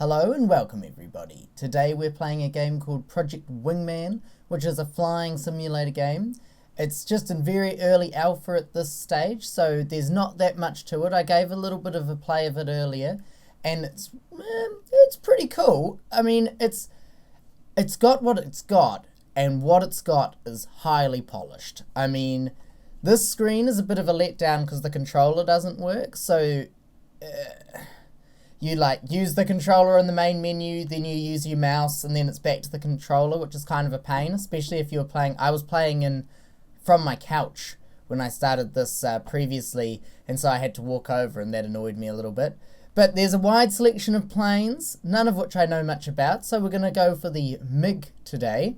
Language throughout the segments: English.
Hello and welcome everybody. Today we're playing a game called Project Wingman, which is a flying simulator game. It's just in very early alpha at this stage, so there's not that much to it. I gave a little bit of a play of it earlier, and it's pretty cool. I mean, it's got what it's got, and what it's got is highly polished. I mean, this screen is a bit of a letdown because the controller doesn't work, so you use the controller in the main menu, then you use your mouse, and then it's back to the controller, which is kind of a pain, especially if you were playing. I was playing from my couch when I started this previously, and so I had to walk over, and that annoyed me a little bit. But there's a wide selection of planes, none of which I know much about, so we're going to go for the MiG today.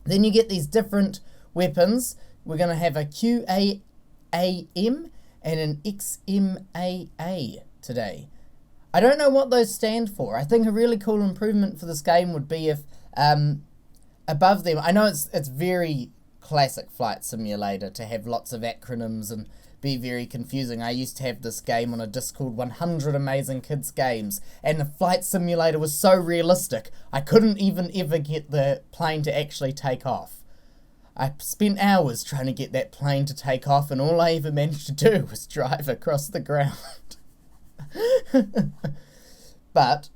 Then you get these different weapons. We're going to have a QAAM and an XMAA today. I don't know what those stand for. I think a really cool improvement for this game would be if above them, I know it's very classic flight simulator to have lots of acronyms and be very confusing. I used to have this game on a disc called 100 Amazing Kids Games, and the flight simulator was so realistic, I couldn't even ever get the plane to actually take off. I spent hours trying to get that plane to take off, and all I ever managed to do was drive across the ground. But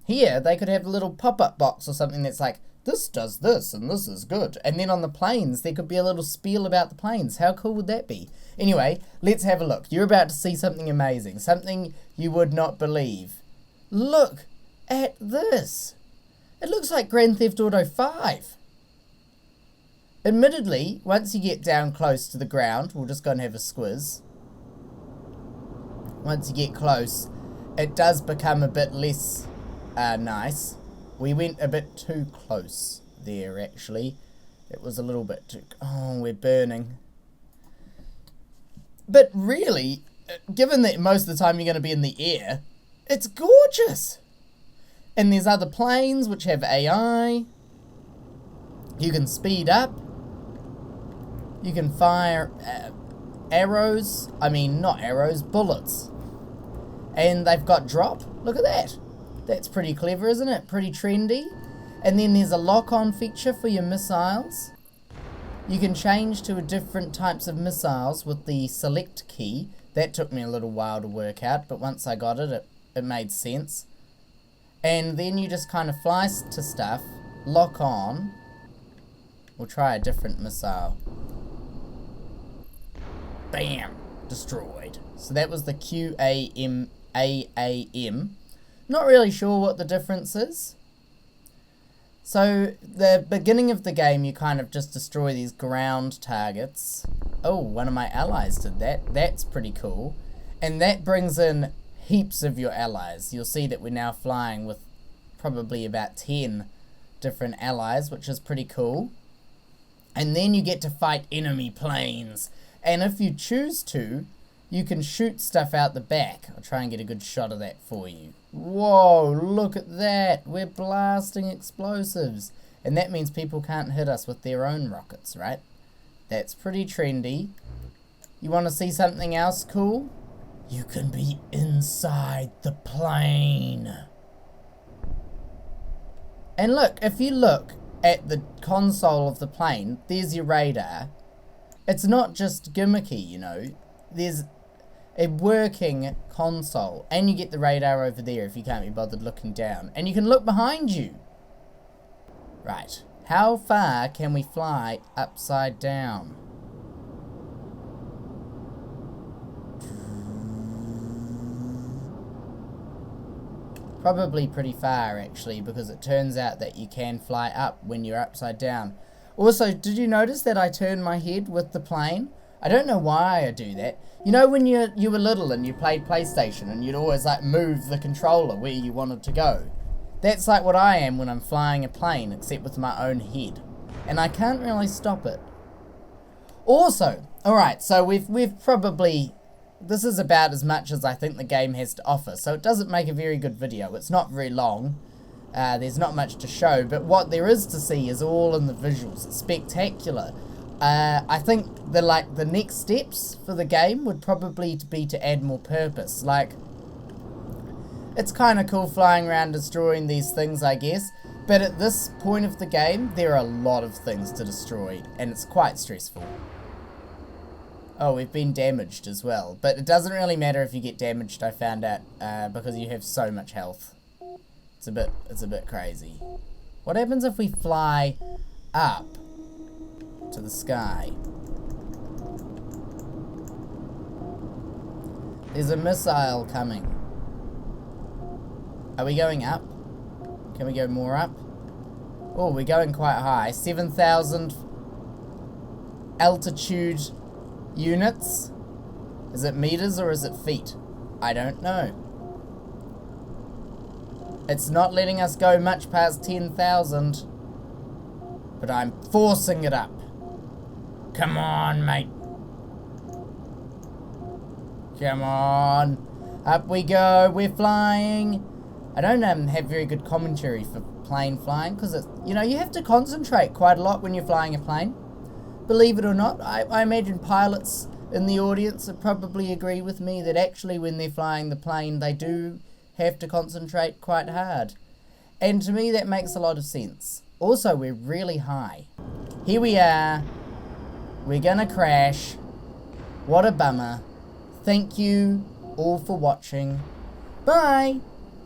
here they could have a little pop-up box or something that's like, this does this and this is good, and then on the planes there could be a little spiel about the planes. How cool would that be? Anyway, let's have a look. You're about to see something amazing, something you would not believe. Look at this. It looks like Grand Theft Auto 5. Admittedly, once you get down close to the ground, we'll just go and have a squiz. Once you get close, it does become a bit less nice. We went a bit too close there, actually. It was a little bit too... Oh, we're burning. But really, given that most of the time you're going to be in the air, it's gorgeous. And there's other planes which have AI. You can speed up. You can fire arrows. I mean, not arrows, bullets. And they've got drop. Look at that. That's pretty clever, isn't it? Pretty trendy. And then there's a lock-on feature for your missiles. You can change to different types of missiles with the select key. That took me a little while to work out, but once I got it, it made sense. And then you just kind of fly to stuff, lock on. We'll try a different missile. Bam! Destroyed. So that was the QAAM. Not really sure what the difference is. So the beginning of the game, you kind of just destroy these ground targets. Oh, one of my allies did that. That's pretty cool. And that brings in heaps of your allies. You'll see that we're now flying with probably about 10 different allies, which is pretty cool. And then you get to fight enemy planes. And if you choose to, you can shoot stuff out the back. I'll try and get a good shot of that for you. Whoa, look at that. We're blasting explosives. And that means people can't hit us with their own rockets, right? That's pretty trendy. You want to see something else cool? You can be inside the plane. And look, if you look at the console of the plane, there's your radar. It's not just gimmicky, you know. There's a working console, and you get the radar over there if you can't be bothered looking down, and you can look behind you. Right, how far can we fly upside down? Probably pretty far, actually, because it turns out that you can fly up when you're upside down. Also, did you notice that I turned my head with the plane? I don't know why I do that. You know when you were little and you played PlayStation and you'd always move the controller where you wanted to go? That's like what I am when I'm flying a plane, except with my own head. And I can't really stop it. Also, alright, so we've probably... This is about as much as I think the game has to offer, so it doesn't make a very good video. It's not very long. There's not much to show, but what there is to see is all in the visuals. It's spectacular. I think the next steps for the game would probably be to add more purpose. Like, It's kind of cool flying around destroying these things, I guess. But at this point of the game, there are a lot of things to destroy, and it's quite stressful. Oh, we've been damaged as well. But it doesn't really matter if you get damaged, I found out, because you have so much health. It's a bit crazy. What happens if we fly up to the sky? There's a missile coming. Are we going up? Can we go more up? Oh, we're going quite high. 7,000 altitude units. Is it meters or is it feet? I don't know. It's not letting us go much past 10,000. But I'm forcing it up. Come on, mate. Come on. Up we go. We're flying. I don't have very good commentary for plane flying because it's, you know, you have to concentrate quite a lot when you're flying a plane. Believe it or not, I imagine pilots in the audience would probably agree with me that actually when they're flying the plane, they do have to concentrate quite hard. And to me, that makes a lot of sense. Also, we're really high. Here we are. We're gonna crash. What a bummer. Thank you all for watching. Bye!